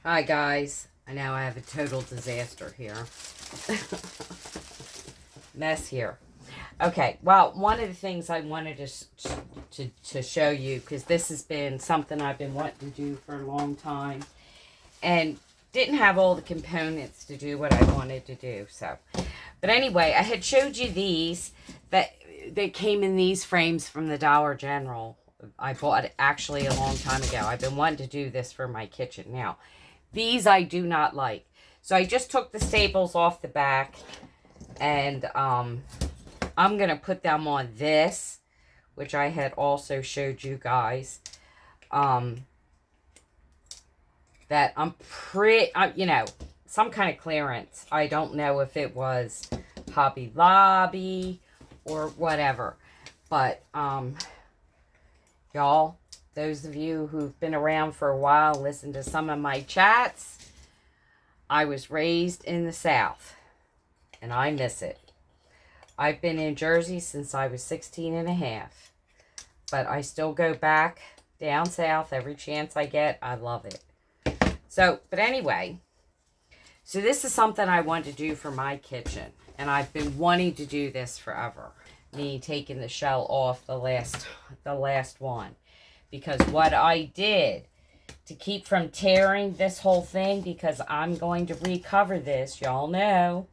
Hi guys, I know I have a total disaster here. Mess here. Okay, well, one of the things I wanted to show you, because this has been something I've been wanting to do for a long time, and didn't have all the components to do what I wanted to do. So, but anyway, I had showed you these that they came in these frames from the Dollar General. I bought it actually a long time ago. I've been wanting to do this for my kitchen. Now, these I do not like. So I just took the staples off the back, and I'm going to put them on this, which I had also showed you guys. That I'm some kind of clearance. I don't know if it was Hobby Lobby or whatever. But, y'all, those of you who've been around for a while, listen to some of my chats. I was raised in the South, and I miss it. I've been in Jersey since I was 16 and a half, but I still go back down south every chance I get. I love it. So, but anyway, so this is something I want to do for my kitchen, and I've been wanting to do this forever. Me taking the shell off the last one. Because what I did to keep from tearing this whole thing, because I'm going to recover this, y'all know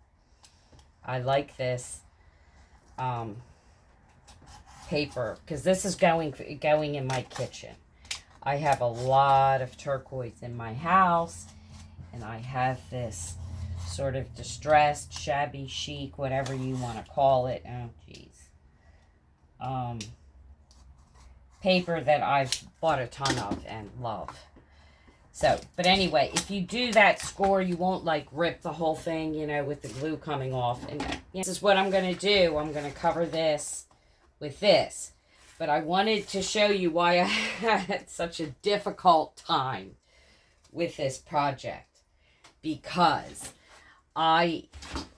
I like this paper, because this is going in my kitchen. I have a lot of turquoise in my house, and I have this sort of distressed, shabby chic, whatever you want to call it. Oh, geez. Paper that I've bought a ton of and love. So, but anyway, if you do that score, you won't like rip the whole thing, you know, with the glue coming off. And this is what I'm going to do. I'm going to cover this with this. But I wanted to show you why I had such a difficult time with this project. Because I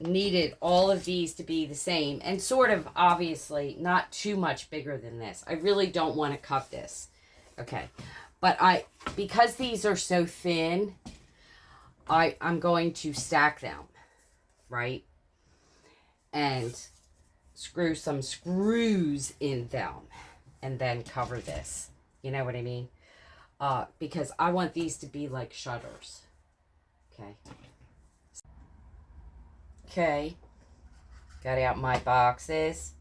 needed all of these to be the same. And sort of, obviously, not too much bigger than this. I really don't want to cut this. Okay. But because these are so thin, I'm going to stack them. Right? And screw some screws in them. And then cover this. You know what I mean? Because I want these to be like shutters. Okay. Okay. Got out my boxes.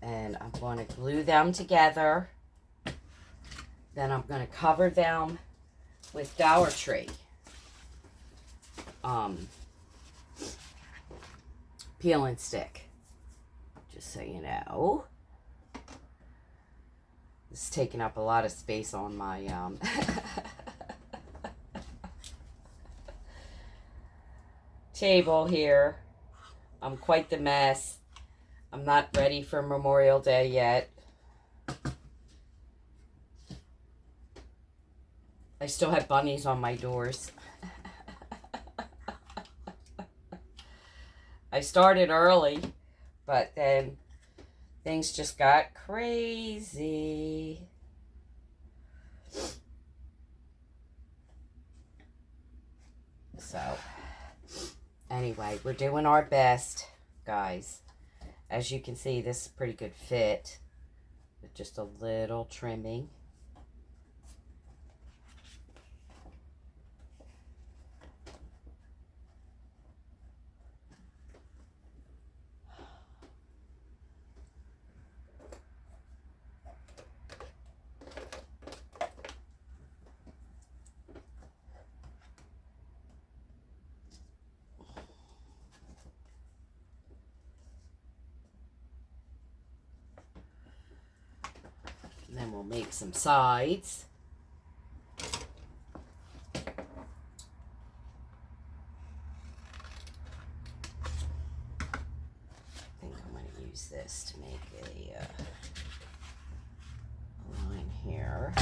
And I'm going to glue them together. Then I'm going to cover them with Dollar Tree. Peel and stick. Just so you know. This is taking up a lot of space on my table here. I'm quite the mess. I'm not ready for Memorial Day yet. I still have bunnies on my doors. I started early, but then things just got crazy. So, anyway, we're doing our best, guys. As you can see, this is a pretty good fit, with just a little trimming. And then we'll make some sides. I think I'm going to use this to make a line here.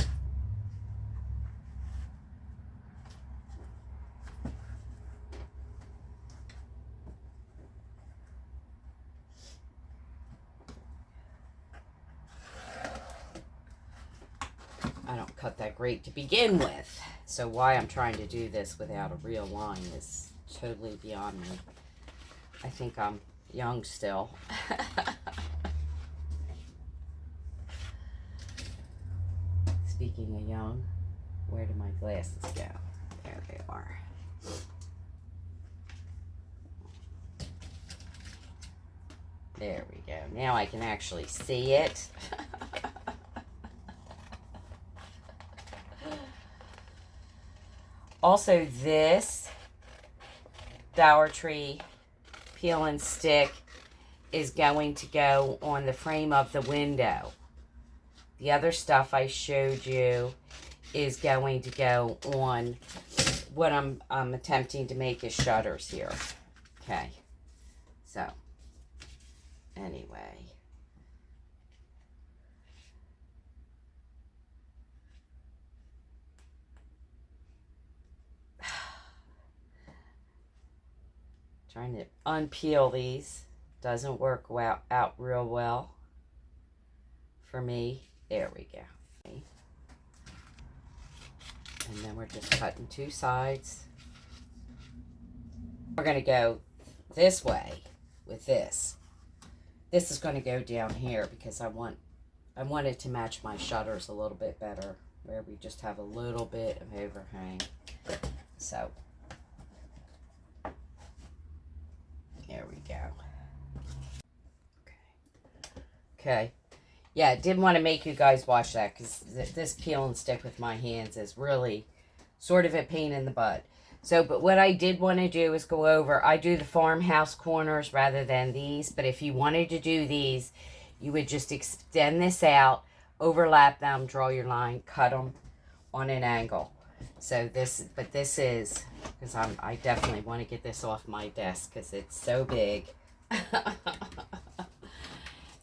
I don't cut that great to begin with. So why I'm trying to do this without a real line is totally beyond me. I think I'm young still. Speaking of young, where do my glasses go? There they are. There we go. Now I can actually see it. Also, this Dollar Tree peel and stick is going to go on the frame of the window. The other stuff I showed you is going to go on what I'm attempting to make as shutters here. Okay. So, anyway. Trying to unpeel these doesn't work out real well for me. There we go. And then we're just cutting two sides. We're going to go this way with this. This is going to go down here because I want it to match my shutters a little bit better, where we just have a little bit of overhang. So there we go. Okay. Yeah, didn't want to make you guys watch that because this peel and stick with my hands is really sort of a pain in the butt. So, but what I did want to do is go over, I do the farmhouse corners rather than these, but if you wanted to do these, you would just extend this out, overlap them, draw your line, cut them on an angle. So this, but this is, because I definitely want to get this off my desk because it's so big.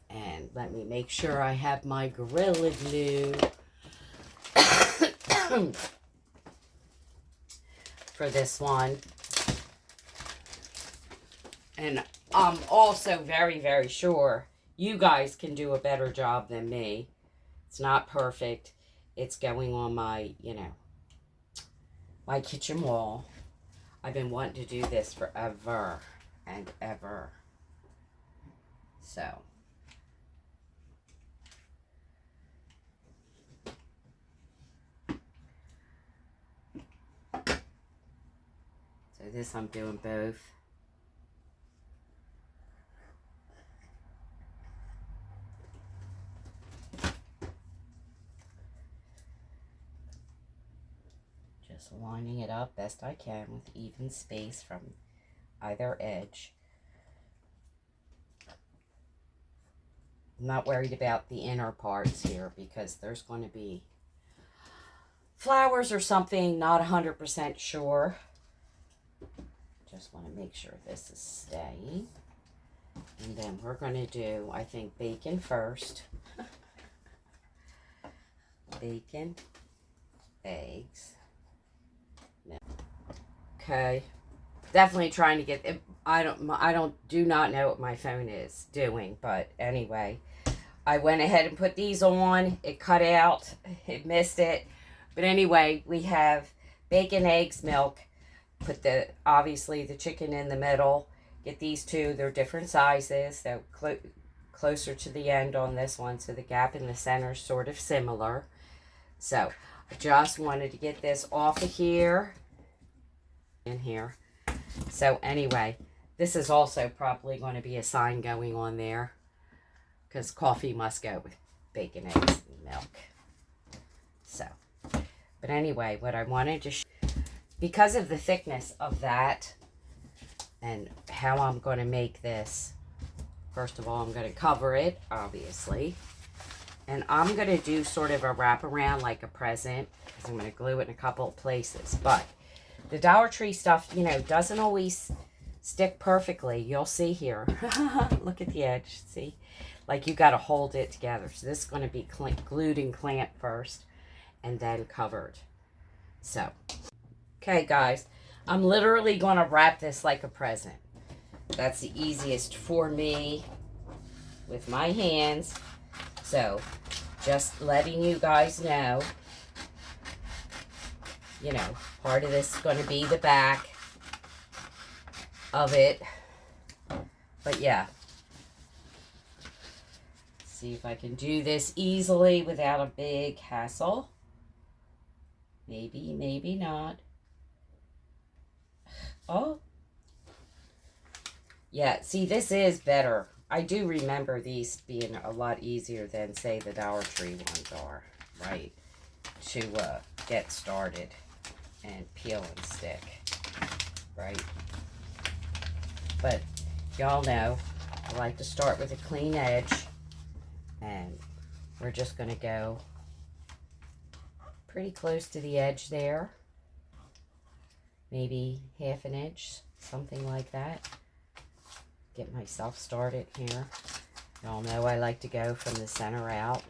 And let me make sure I have my Gorilla Glue for this one. And I'm also very, very sure you guys can do a better job than me. It's not perfect. It's going on my, my kitchen wall. I've been wanting to do this forever and ever. So this I'm doing both. Just lining it up best I can with even space from either edge. I'm not worried about the inner parts here because there's going to be flowers or something, not 100% sure. Just want to make sure this is staying. And then we're going to do, I think, bacon first. Bacon, eggs. No. Okay. Definitely trying to get, do not know what my phone is doing, but anyway, I went ahead and put these on. It cut out. It missed it. But anyway, we have bacon, eggs, milk. Put obviously the chicken in the middle. Get these two. They're different sizes. So closer to the end on this one. So the gap in the center is sort of similar. So I just wanted to get this off of here. In here. So anyway, this is also probably going to be a sign going on there. Because coffee must go with bacon, eggs, and milk. So, but anyway, what I wanted to show, because of the thickness of that and how I'm going to make this, first of all, I'm going to cover it, obviously. And I'm going to do sort of a wraparound like a present, because I'm going to glue it in a couple of places. But the Dollar Tree stuff, doesn't always stick perfectly. You'll see here. Look at the edge, see? Like you got to hold it together. So this is going to be glued and clamped first and then covered. So, okay guys, I'm literally going to wrap this like a present. That's the easiest for me with my hands. So, just letting you guys know you know, part of this is going to be the back of it. But yeah. See if I can do this easily without a big hassle. Maybe, maybe not. Oh. Yeah, see, this is better. I do remember these being a lot easier than, say, the Dollar Tree ones are, right? To get started and peel and stick, right? But y'all know I like to start with a clean edge, and we're just going to go pretty close to the edge there, maybe half an inch, something like that. Get myself started here. Y'all know I like to go from the center out.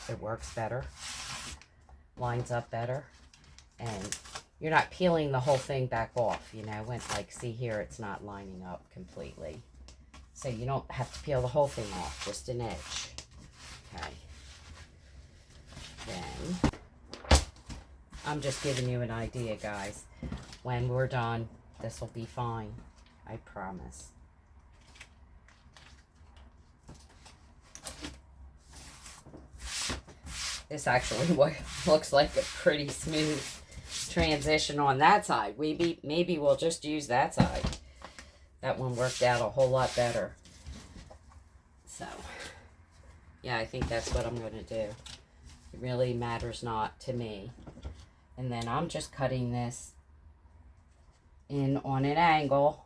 It works better, lines up better, and you're not peeling the whole thing back off, you know, when, like, see here, it's not lining up completely. So you don't have to peel the whole thing off, just an edge. Okay. Then, I'm just giving you an idea, guys. When we're done, this will be fine. I promise. This actually looks like a pretty smooth transition on that side. Maybe we'll just use that side. That one worked out a whole lot better. So, yeah, I think that's what I'm going to do. It really matters not to me. And then I'm just cutting this in on an angle.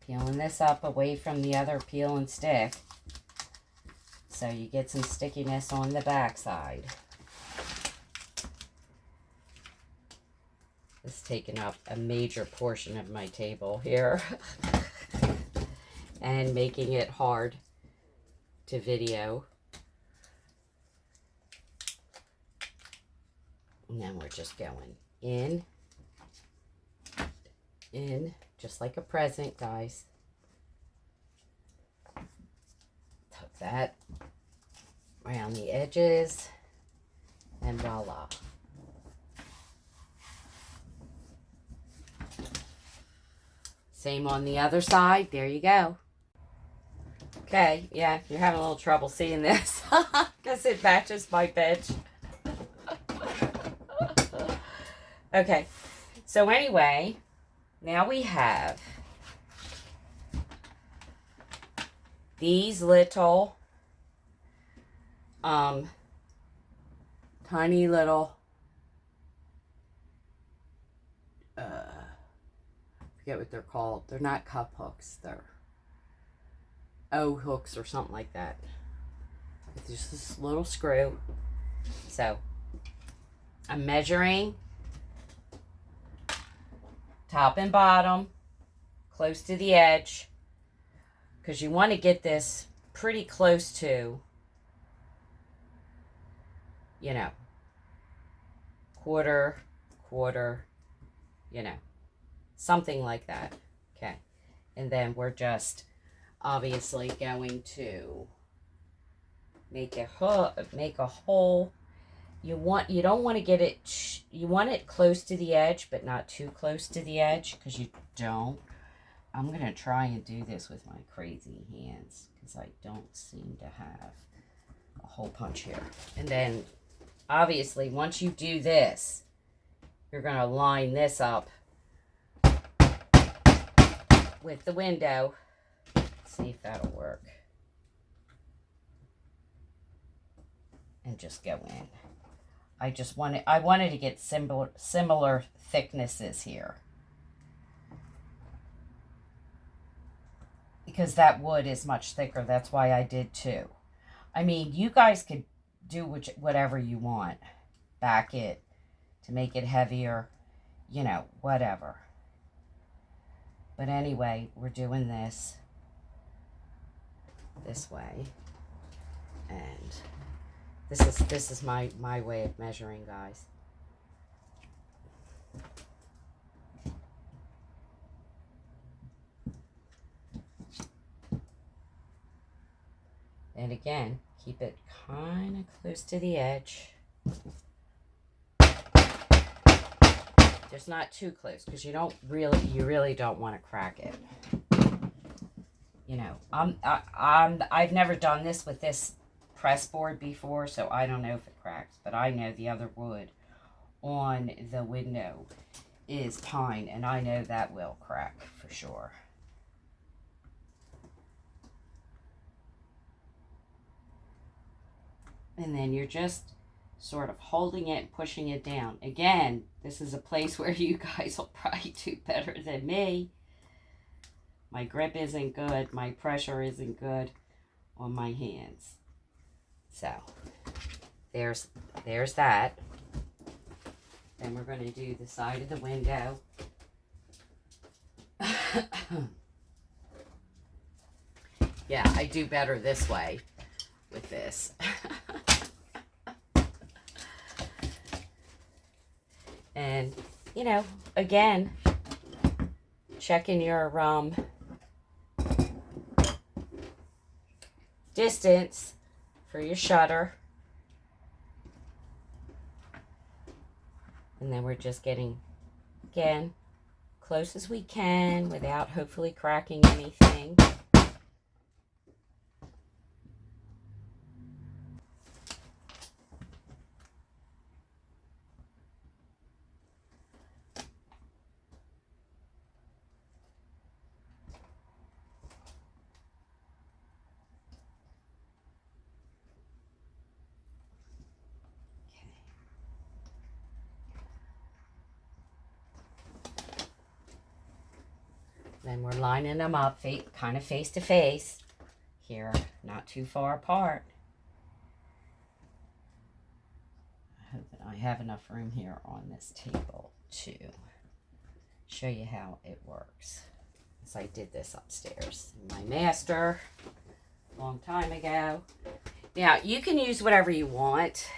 Peeling this up away from the other peel and stick, so you get some stickiness on the back side. This is taking up a major portion of my table here and making it hard to video. And then we're just going in, just like a present, guys. Tuck that around the edges, and voila. Same on the other side. There you go. Okay, yeah, you're having a little trouble seeing this because it matches my bench. Okay, so anyway, now we have these little tiny little forget what they're called. They're not cup hooks. They're O hooks or something like that. It's just this little screw. So I'm measuring top and bottom, close to the edge, because you want to get this pretty close to, you know, quarter, you know, something like that. Okay. And then we're just obviously going to make a hole. You don't want to get it, you want it close to the edge, but not too close to the edge, because you don't. I'm going to try and do this with my crazy hands, because I don't seem to have a hole punch here. And then, obviously, once you do this, you're going to line this up with the window. Let's see if that'll work. And just go in. I wanted to get similar thicknesses here, because that wood is much thicker. That's why I did two. I mean, you guys could do whatever you want. Back it to make it heavier, you know, whatever. But anyway, we're doing this way, and this is my way of measuring, guys. And again, keep it kind of close to the edge. Just not too close, because you really don't want to crack it. You know, I've never done this with this press board before, so I don't know if it cracks, but I know the other wood on the window is pine, and I know that will crack for sure. And then you're just sort of holding it and pushing it down. Again, this is a place where you guys will probably do better than me. My grip isn't good. My pressure isn't good on my hands. So, there's that. Then we're going to do the side of the window. Yeah, I do better this way with this. And, you know, again, checking your distance for your shutter. And then we're just getting, again, close as we can without hopefully cracking anything. Then we're lining them up kind of face to face here, not too far apart. I hope that I have enough room here on this table to show you how it works. So I did this upstairs in my master a long time ago. Now, you can use whatever you want.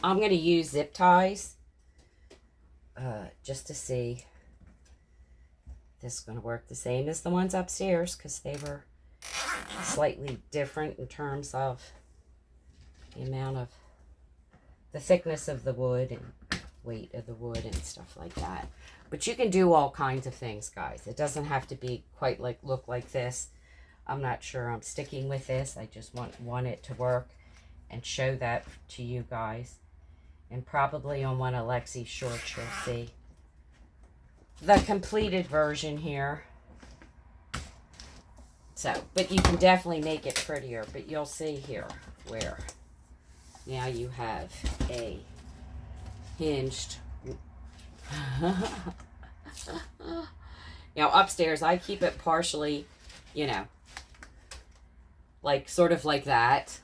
I'm going to use zip ties just to see this is going to work the same as the ones upstairs, because they were slightly different in terms of the amount of the thickness of the wood and weight of the wood and stuff like that. But you can do all kinds of things, guys. It doesn't have to be quite look like this. I'm not sure I'm sticking with this. I just want it to work and show that to you guys. And probably on one of Lexi's shorts you'll see the completed version here. So, but you can definitely make it prettier. But you'll see here where now you have a hinged. Now upstairs I keep it partially, you know, like sort of like that.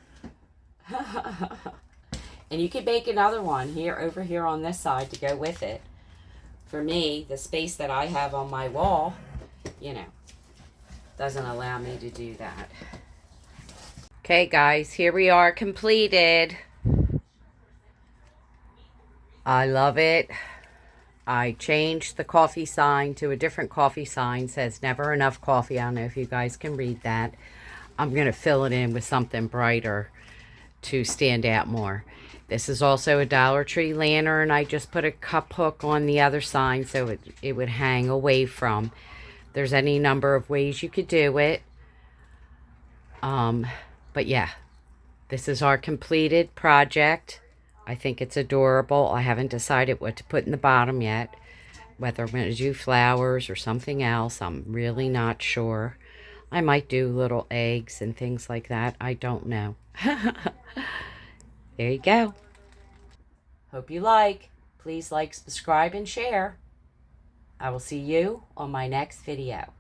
And you could make another one here over here on this side to go with it. For me, the space that I have on my wall, you know, doesn't allow me to do that. Okay, guys, here we are completed. I love it. I changed the coffee sign to a different coffee sign. Says never enough coffee. I don't know if you guys can read that. I'm going to fill it in with something brighter to stand out more. This is also a Dollar Tree lantern. I just put a cup hook on the other sign so it would hang away from. There's any number of ways you could do it. But yeah, this is our completed project. I think it's adorable. I haven't decided what to put in the bottom yet. Whether I'm going to do flowers or something else, I'm really not sure. I might do little eggs and things like that. I don't know. There you go. Hope you like. Please like, subscribe, and share. I will see you on my next video.